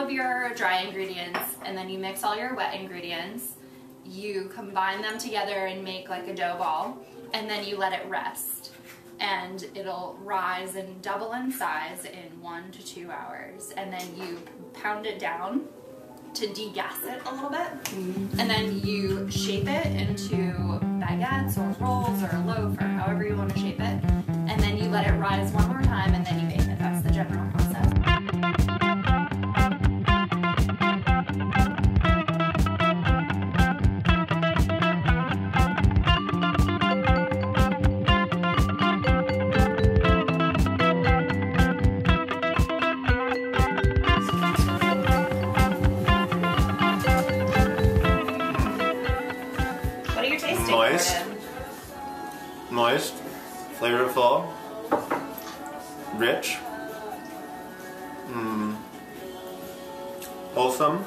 of your dry ingredients and then you mix all your wet ingredients. You combine them together and make like a dough ball, and then you let it rest. And it'll rise and double in size in 1 to 2 hours. And then you pound it down to degas it a little bit. And then you shape it into baguettes or rolls or a loaf or however you want to shape it. And then you let it rise one more time and then you bake it. That's the general process. Moist, flavorful, rich, wholesome.